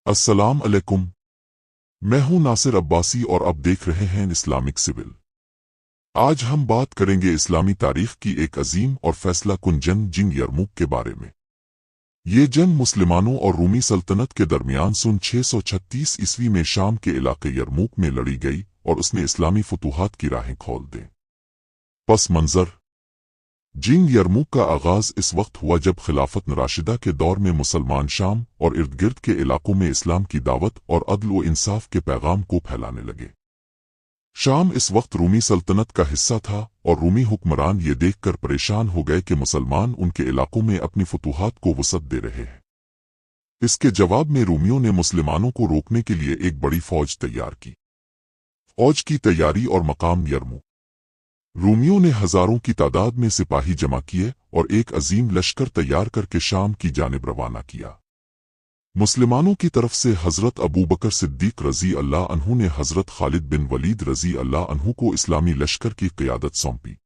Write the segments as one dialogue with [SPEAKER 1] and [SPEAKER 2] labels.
[SPEAKER 1] अस्सलाम अलैकुम। मैं हूं नासिर अब्बासी और आप देख रहे हैं इस्लामिक सिविल। आज हम बात करेंगे इस्लामी तारीख की एक अजीम और फैसला कुन जंग जिंग यरमुक के बारे में। ये जंग मुसलमानों और रूमी सल्तनत के दरमियान सन 636 ईस्वी में शाम के इलाके यरमुक में लड़ी गई और उसने इस्लामी फतूहात की राहें खोल दें। पस मंजर जिंग यरमुक का आगाज इस वक्त हुआ जब खिलाफत राशिदा के दौर में मुसलमान शाम और इर्द गिर्द के इलाकों में इस्लाम की दावत और अदल व इंसाफ के पैगाम को फैलाने लगे। शाम इस वक्त रूमी सल्तनत का हिस्सा था और रूमी हुक्मरान ये देखकर परेशान हो गए कि मुसलमान उनके इलाकों में अपनी फतूहात को वसअत दे रहे हैं। इसके जवाब में रूमियों ने मुसलमानों को रोकने के लिए एक बड़ी फौज तैयार की। फौज की तैयारी और मकाम यरमुक। रूमियों ने हजारों की तादाद में सिपाही जमा किए और एक अजीम लश्कर तैयार करके शाम की जानिब रवाना किया। मुसलमानों की तरफ से हजरत अबू बकर सिद्दीक रजी अल्लाह अन्हु ने हजरत खालिद बिन वलीद रजी अल्लाह अन्हु को इस्लामी लश्कर की क़ियादत सौंपी।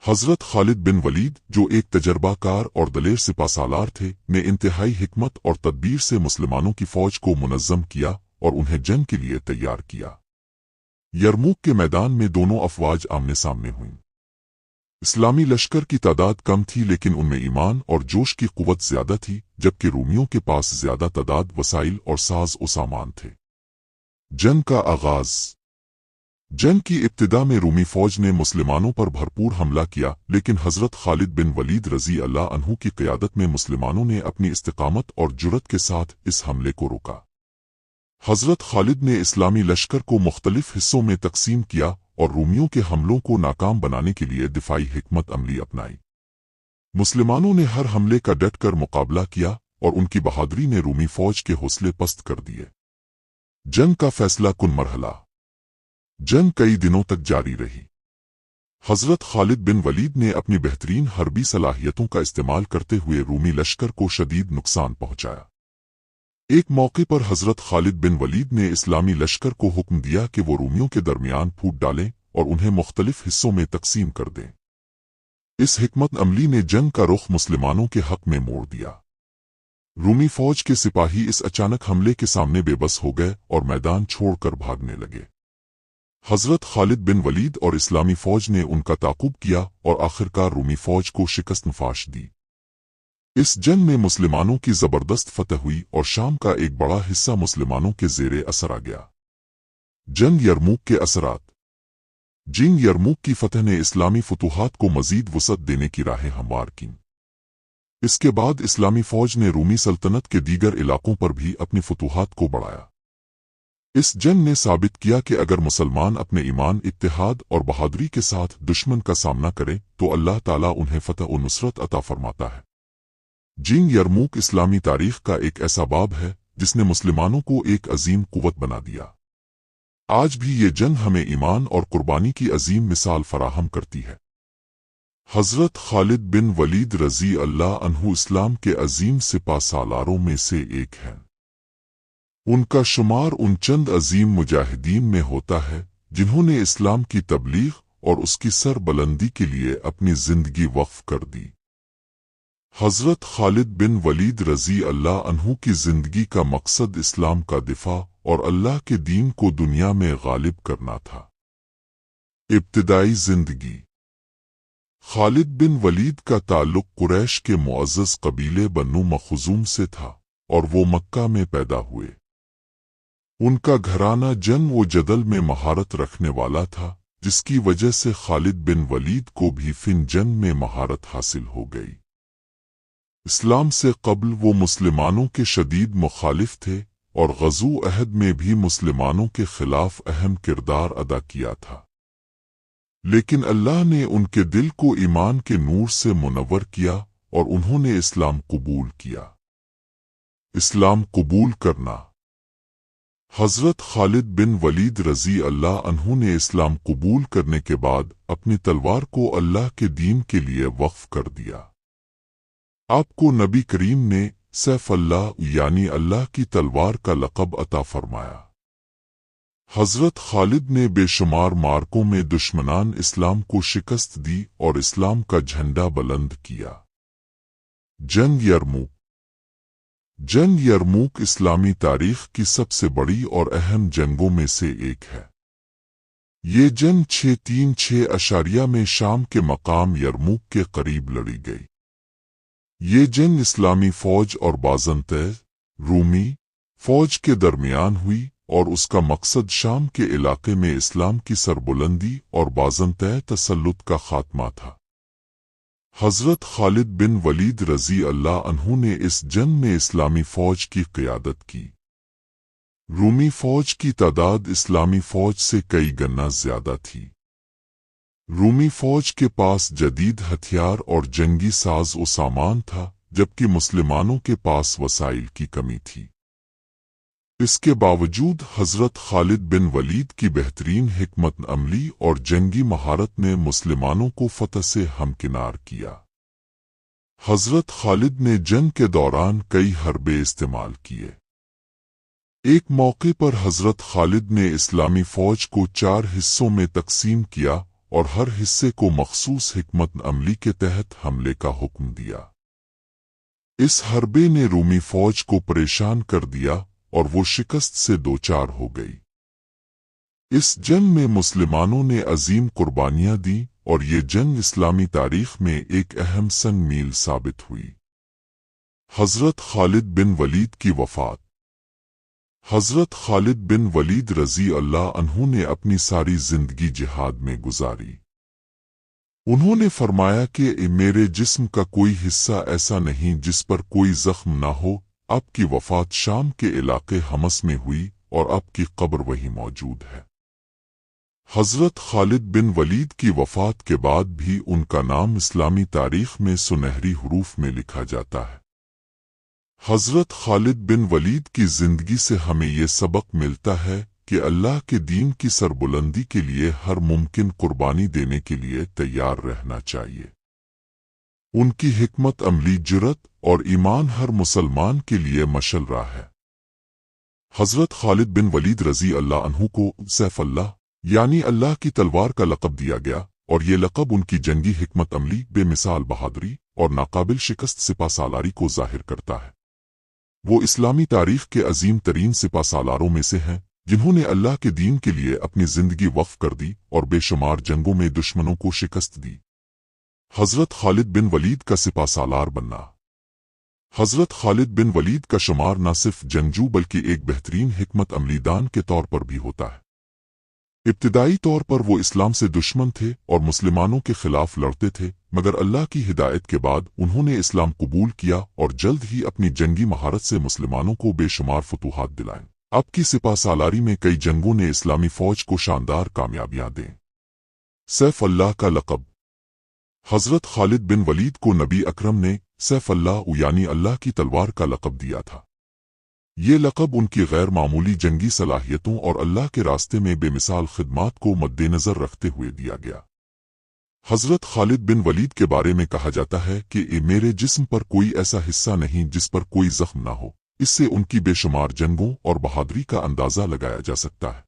[SPEAKER 1] हजरत खालिद बिन वलीद, जो एक तजर्बाकार और दलेर सिपासालार थे, ने इंतहाई हिकमत और तदबीर से मुसलमानों की फौज को मुनज़्ज़म किया और उन्हें जंग के लिए तैयार किया। यरमुक के मैदान में दोनों अफवाज आमने सामने हुईं। इस्लामी लश्कर की तादाद कम थी लेकिन उनमें ईमान और जोश की कुव्वत ज्यादा थी, जबकि रूमियों के पास ज्यादा तादाद वसाइल और साज व सामान थे। जंग का आगाज। जंग की इब्तिदा में रूमी फौज ने मुसलमानों पर भरपूर हमला किया, लेकिन हजरत खालिद बिन वलीद रजी अल्लाह अन्हु की क़ियादत में मुसलमानों ने अपनी इस्तिकामत और जुर्रत के साथ इस हमले को रोका। हजरत खालिद ने इस्लामी लश्कर को मुख्तलिफ हिस्सों में तकसीम किया और रूमियों के हमलों को नाकाम बनाने के लिए दिफाई हिकमत अमली अपनाई। मुसलमानों ने हर हमले का डट कर मुकाबला किया और उनकी बहादुरी ने रूमी फौज के हौसले पस्त कर दिए। जंग का फैसला कुन मरहला। जंग कई दिनों तक जारी रही। हजरत खालिद बिन वलीद ने अपनी बेहतरीन हरबी सलाहियतों का इस्तेमाल करते हुए रूमी लश्कर को शदीद नुकसान पहुंचाया। एक मौके पर हजरत खालिद बिन वलीद ने इस्लामी लश्कर को हुक्म दिया कि वो रूमियों के दरमियान फूट डालें और उन्हें मुख्तलिफ हिस्सों में तकसीम कर दें। इस हिकमत अमली ने जंग का रुख मुसलमानों के हक में मोड़ दिया। रूमी फौज के सिपाही इस अचानक हमले के सामने बेबस हो गए और मैदान छोड़कर भागने लगे। हजरत खालिद बिन वलीद और इस्लामी फौज ने उनका ताकुब किया और आखिरकार रूमी फौज को शिकस्त नफाश दी। इस जंग में मुसलमानों की जबरदस्त फतह हुई और शाम का एक बड़ा हिस्सा मुसलमानों के ज़ेरे असर आ गया। जंग यरमुक के असरात। जिंग यरमुक की फतह ने इस्लामी फतूहात को मजीद वसअत देने की राहें हमवार की। इसके बाद इस्लामी फौज ने रूमी सल्तनत के दीगर इलाकों पर भी अपनी फतूहात को बढ़ाया। इस जंग ने साबित किया कि अगर मुसलमान अपने ईमान, इत्तेहाद और बहादुरी के साथ दुश्मन का सामना करें तो अल्लाह ताला उन्हें फतह और नुसरत अता फरमाता है। जिंग यरमुक इस्लामी तारीख का एक ऐसा बाब है जिसने मुसलमानों को एक अजीम कुव्वत बना दिया। आज भी ये जंग हमें ईमान और कुर्बानी की अजीम मिसाल फराहम करती है। हजरत खालिद बिन वलीद रजी अल्लाह अन्हु इस्लाम के अजीम सिपा सालारों में से एक हैं। उनका शुमार उन चंद अजीम मुजाहिदीन में होता है जिन्होंने इस्लाम की तबलीग और उसकी सरबलंदी के लिए अपनी जिंदगी वक्फ कर दी। हजरत खालिद बिन वलीद रजी अल्लाह अन्हु की जिंदगी का मकसद इस्लाम का दिफा और अल्लाह के दीन को दुनिया में गालिब करना था। इब्तिदाई जिंदगी। खालिद बिन वलीद का ताल्लुक कुरैश के मुअज़्ज़ज़ कबीले बनु मखज़ूम से था और वो मक्का में पैदा हुए। उनका घराना जंग व जदल में महारत रखने वाला था, जिसकी वजह से खालिद बिन वलीद को भी फिन जंग में महारत हासिल हो गई। इस्लाम से कब्ल वो मुसलमानों के शदीद मुखालिफ थे और ग़ज़ू अहद में भी मुसलमानों के खिलाफ अहम किरदार अदा किया था, लेकिन अल्लाह ने उनके दिल को ईमान के नूर से मुनव्वर किया और उन्होंने इस्लाम कबूल किया। इस्लाम कबूल करना। हजरत खालिद बिन वलीद रजी अल्लाह अन्हु ने इस्लाम कबूल करने के बाद अपनी तलवार को अल्लाह के दीन के लिए वक्फ कर दिया। आपको नबी करीम ने सैफ अल्लाह यानी अल्लाह की तलवार का लक़ब अता फरमाया। हजरत खालिद ने बेशुमार मार्कों में दुश्मनान इस्लाम को शिकस्त दी और इस्लाम का झंडा बुलंद किया। जंग यरमुक। जंग यरमूक इस्लामी तारीख की सबसे बड़ी और अहम जंगों में से एक है। ये जंग 636 में शाम के मकाम यरमूक के करीब लड़ी गई। ये जंग इस्लामी फौज और बाज़ंतैज़ रूमी फौज के दरमियान हुई और उसका मकसद शाम के इलाके में इस्लाम की सरबुलंदी और बाज़ंतैज़ तसल्लुत का खात्मा था। हज़रत खालिद बिन वलीद रज़ी अल्लाह अन्हु ने इस जंग में इस्लामी फौज की क़ियादत की। रूमी फौज की तादाद इस्लामी फौज से कई गुना ज़्यादा थी। रूमी फौज के पास जदीद हथियार और जंगी साज व सामान था, जबकि मुसलमानों के पास वसाइल की कमी थी। इसके बावजूद हज़रत खालिद बिन वलीद की बेहतरीन हिकमत अमली और जंगी महारत ने मुसलमानों को फतह से हमकिनार किया। हज़रत खालिद ने जंग के दौरान कई हरबे इस्तेमाल किए। एक मौके पर हज़रत खालिद ने इस्लामी फौज को 4 हिस्सों में तकसीम किया और हर हिस्से को मखसूस हिकमत अमली के तहत हमले का हुक्म दिया। इस हरबे ने रूमी फौज को परेशान कर दिया और वो शिकस्त से दो चार हो गई। इस जंग में मुसलमानों ने अजीम कुर्बानियां दी और ये जंग इस्लामी तारीख में एक अहम संग मील साबित हुई। हज़रत खालिद बिन वलीद की वफ़ात। हज़रत खालिद बिन वलीद रज़ी अल्लाह अन्हु ने अपनी सारी जिंदगी जिहाद में गुजारी। उन्होंने फरमाया कि मेरे जिस्म का कोई हिस्सा ऐसा नहीं जिस पर कोई जख्म ना हो। आपकी वफ़ात शाम के इलाके हमस में हुई और आपकी कब्र वहीं मौजूद है। हज़रत खालिद बिन वलीद की वफ़ात के बाद भी उनका नाम इस्लामी तारीख में सुनहरी हुरूफ में लिखा जाता है। हज़रत खालिद बिन वलीद की जिंदगी से हमें ये सबक मिलता है कि अल्लाह के दीन की सरबुलंदी के लिए हर मुमकिन कुर्बानी देने के लिए तैयार रहना चाहिए। उनकी हिकमत अमली जुरत और ईमान हर मुसलमान के लिए मशल राह है। हज़रत खालिद बिन वलीद रज़ी अल्लाह अन्हु को सैफ अल्लाह यानी अल्लाह की तलवार का लक़ब दिया गया और ये लक़ब उनकी जंगी हिकमत अमली, बेमिसाल बहादुरी और नाकाबिल शिकस्त सिपा सालारी को जाहिर करता है। वो इस्लामी तारीख के अजीम तरीन सिपा सालारों में से हैं जिन्होंने अल्लाह के दीन के लिए अपनी जिंदगी वक्फ कर दी और बेशुमार जंगों में दुश्मनों को शिकस्त दी। हज़रत खालिद बिन वलीद का सिपा सालार बनना। हज़रत खालिद बिन वलीद का शुमार न सिर्फ जंगजू बल्कि एक बेहतरीन हिकमत अमलीदान के तौर पर भी होता है। इब्तिदाई तौर पर वो इस्लाम से दुश्मन थे और मुसलमानों के खिलाफ लड़ते थे, मगर अल्लाह की हिदायत के बाद उन्होंने इस्लाम कबूल किया और जल्द ही अपनी जंगी महारत से मुसलमानों को बेशुमार फतूहात दिलाएं। आपकी सिपा सालारी में कई जंगों ने इस्लामी फौज को शानदार कामयाबियां दें। सैफ अल्लाह का लक़ब। हज़रत खालिद बिन वलीद को नबी अकरम ने सैफ अल्लाह यानी अल्लाह की तलवार का लक़ब दिया था। ये लक़ब उनकी गैर मामूली जंगी सलाहियतों और अल्लाह के रास्ते में बेमिसाल खिदमात को मद्देनज़र रखते हुए दिया गया। हज़रत खालिद बिन वलीद के बारे में कहा जाता है कि मेरे जिस्म पर कोई ऐसा हिस्सा नहीं जिस पर कोई जख्म ना हो। इससे उनकी बेशुमार जंगों और बहादुरी का अंदाज़ा लगाया जा सकता है।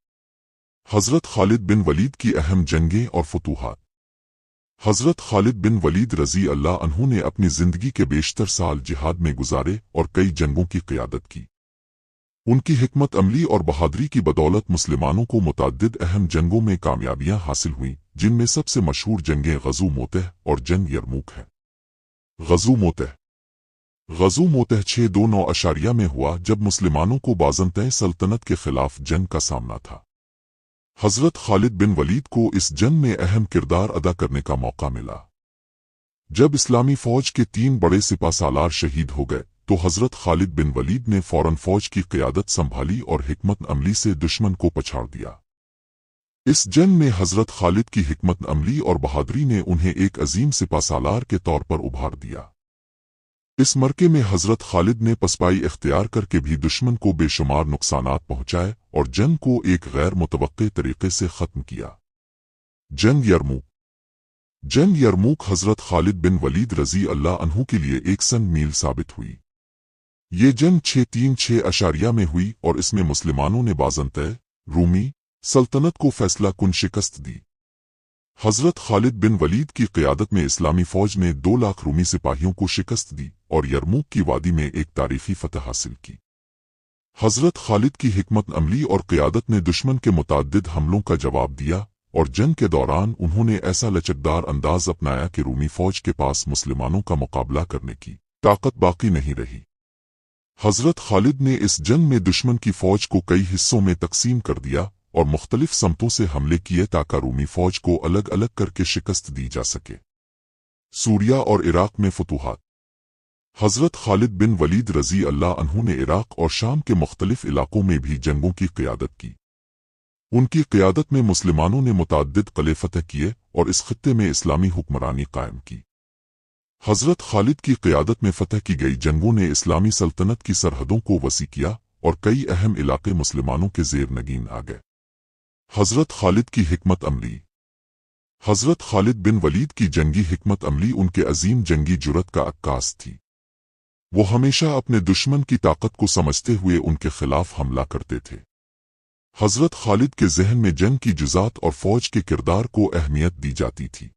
[SPEAKER 1] हज़रत खालिद बिन वलीद की अहम जंगें और फतूहात। हज़रत खालिद बिन वलीद रज़ी अल्लाह अन्हु ने अपनी ज़िंदगी के बेशतर साल जिहाद में गुजारे और कई जंगों की क़ियादत की। उनकी हिकमत अमली और बहादुरी की बदौलत मुसलमानों को मुतअद्दिद अहम जंगों में कामयाबियां हासिल हुईं, जिनमें सबसे मशहूर जंगें ग़ज़ू मोतह और जंग यरमूक हैं। ग़ज़ू मोतह 629 में हुआ जब मुसलमानों को बाज़ंतैज़ सल्तनत के खिलाफ जंग का सामना था। हज़रत खालिद बिन वलीद को इस जंग में अहम किरदार अदा करने का मौका मिला। जब इस्लामी फौज के 3 बड़े सिपा सालार शहीद हो गए तो हज़रत खालिद बिन वलीद ने फौरन फौज की क़ियादत संभाली और हिकमत अमली से दुश्मन को पछाड़ दिया। इस जंग में हज़रत खालिद की हिकमत अमली और बहादुरी ने उन्हें एक अजीम सिपा सालार के तौर पर उभार दिया। इस मरके में हज़रत खालिद ने पसपाई इख्तियार करके भी दुश्मन को बेशुमार नुकसानात पहुंचाए और जंग को एक गैर मुतवक्के तरीके से ख़त्म किया। जंग यरमूक। जंग यरमूक हज़रत खालिद बिन वलीद रज़ी अल्लाह अन्हु के लिए एक संग मील साबित हुई। ये जंग 636 में हुई और इसमें मुसलमानों ने बाज़ंतैज़ रूमी सल्तनत को फैसला कुन शिकस्त दी। حضرت خالد بن वलीद की क़यादत में इस्लामी फ़ौज ने 2 लाख रूमी सिपाहियों को शिकस्त दी और यरमूक की वादी में एक तारीखी फतह हासिल की। हज़रत खालिद की हिकमत अमली और क़यादत ने दुश्मन के मुतअद्दिद हमलों का जवाब दिया और जंग के दौरान उन्होंने ऐसा लचकदार अंदाज अपनाया कि रूमी फ़ौज के पास मुसलमानों का मुकाबला करने की ताकत बाकी नहीं रही। हज़रत खालिद ने इस जंग में दुश्मन की फ़ौज को कई हिस्सों में तकसीम कर दिया और मुख्तलिफ समतों से हमले किए ताकि रूमी फ़ौज को अलग अलग करके शिकस्त दी जा सके। सूरिया और इराक में फतूहात। हज़रत खालिद बिन वलीद रज़ी अल्लाह अन्हु ने इराक और शाम के मुख्तलिफ इलाकों में भी जंगों की क़यादत की। उनकी क़यादत में मुसलमानों ने मुतअद्दिद क़िले फ़तह किए और इस खित्ते में इस्लामी हुक्मरानी कायम की। हज़रत खालिद की क़यादत में फ़तह की गई जंगों ने इस्लामी सल्तनत की सरहदों को वसी किया और कई अहम इलाके मुसलमानों के ज़ेर नगीन आ गए। हज़रत खालिद की हिकमत अमली। हज़रत खालिद बिन वलीद की जंगी हिकमत अमली उनके अजीम जंगी जुरत का अक्कास थी। वो हमेशा अपने दुश्मन की ताकत को समझते हुए उनके खिलाफ हमला करते थे। हज़रत खालिद के जहन में जंग की जुज़ात और फ़ौज के किरदार को अहमियत दी जाती थी।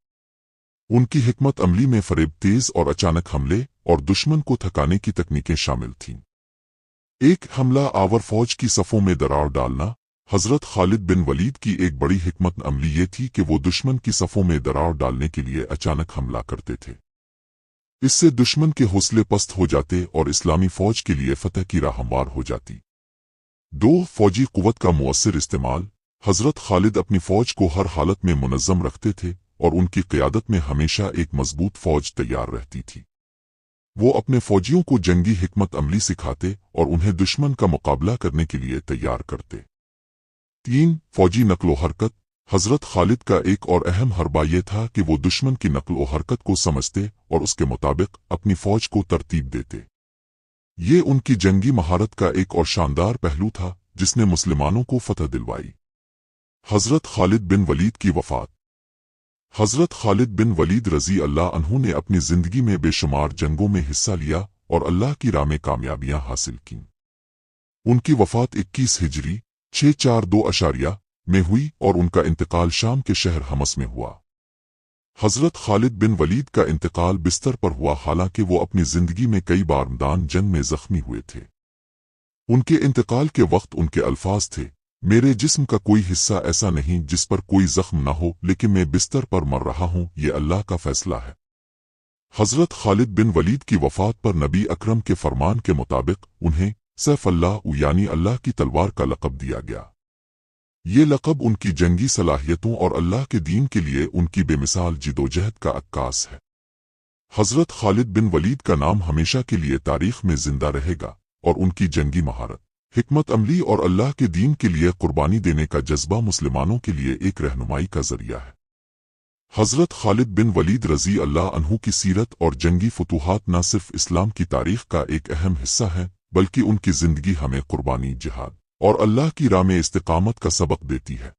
[SPEAKER 1] उनकी हिकमत अमली में फरेब तेज़ और अचानक हमले और दुश्मन को थकाने की तकनीकें शामिल थीं। एक हमला आवर फ़ौज की सफ़ों में दरार डालना। हज़रत खालिद बिन वलीद की एक बड़ी हिकमत अमली ये थी कि वो दुश्मन की सफ़ों में दरार डालने के लिए अचानक हमला करते थे। इससे दुश्मन के हौसले पस्त हो जाते और इस्लामी फ़ौज के लिए फ़तह की राह हमवार हो जाती। 2 फ़ौजी क़ुव्वत का मुअस्सिर इस्तेमाल। हज़रत खालिद अपनी फ़ौज को हर हालत में मुनज़्ज़म रखते थे और उनकी क़यादत में हमेशा एक मज़बूत फ़ौज तैयार रहती थी। वो अपने फ़ौजियों को जंगी हिकमत अमली सिखाते और उन्हें दुश्मन का मुकाबला करने के लिए तैयार करते। 3 फ़ौजी नक़्ल व हरकत। हज़रत खालिद का एक और अहम हरबा ये था कि वो दुश्मन की नक़्ल व हरकत को समझते और उसके मुताबिक अपनी फ़ौज को तरतीब देते। ये उनकी जंगी महारत का एक और शानदार पहलू था जिसने मुसलमानों को फ़तह दिलवाई। हज़रत खालिद बिन वलीद की वफ़ात। हज़रत खालिद बिन वलीद रज़ी अल्लाह अन्हु ने अपनी ज़िंदगी में बेशुमार जंगों में हिस्सा लिया और अल्लाह की राह में कामयाबियाँ हासिल कीं। उनकी वफ़ात 21 हिजरी 642 में हुई और उनका इंतकाल शाम के शहर हमस में हुआ। हज़रत खालिद बिन वलीद का इंतकाल बिस्तर पर हुआ, हालांकि वो अपनी ज़िंदगी में कई बार मैदान जंग में ज़ख्मी हुए थे। उनके इंतकाल के वक्त उनके अल्फाज थे, मेरे जिस्म का कोई हिस्सा ऐसा नहीं जिस पर कोई ज़ख्म न हो, लेकिन मैं बिस्तर पर मर रहा हूँ, ये अल्लाह का फैसला है। हज़रत खालिद बिन वलीद की वफ़ात पर नबी अकरम के फरमान के मुताबिक उन्हें सैफ अल्लाह यानी अल्लाह की तलवार का लक़ब दिया गया। ये लक़ब उनकी जंगी सलाहियतों और अल्लाह के दीन के लिए उनकी बेमिसाल जिदोजहद का अक्कास है। हज़रत खालिद बिन वलीद का नाम हमेशा के लिए तारीख़ में ज़िंदा रहेगा और उनकी जंगी महारत, हिकमत अमली और अल्लाह के दीन के लिए कुर्बानी देने का जज्बा मुसलमानों के लिए एक रहनुमाई का ज़रिया है। हज़रत खालिद बिन वलीद रज़ी अल्लाह अन्हु की सीरत और जंगी फतूहात न सिर्फ इस्लाम की तारीख़ का एक अहम हिस्सा है, बल्कि उनकी ज़िंदगी हमें कुर्बानी, जिहाद और अल्लाह की राह में इस्तिक़ामत का सबक देती है।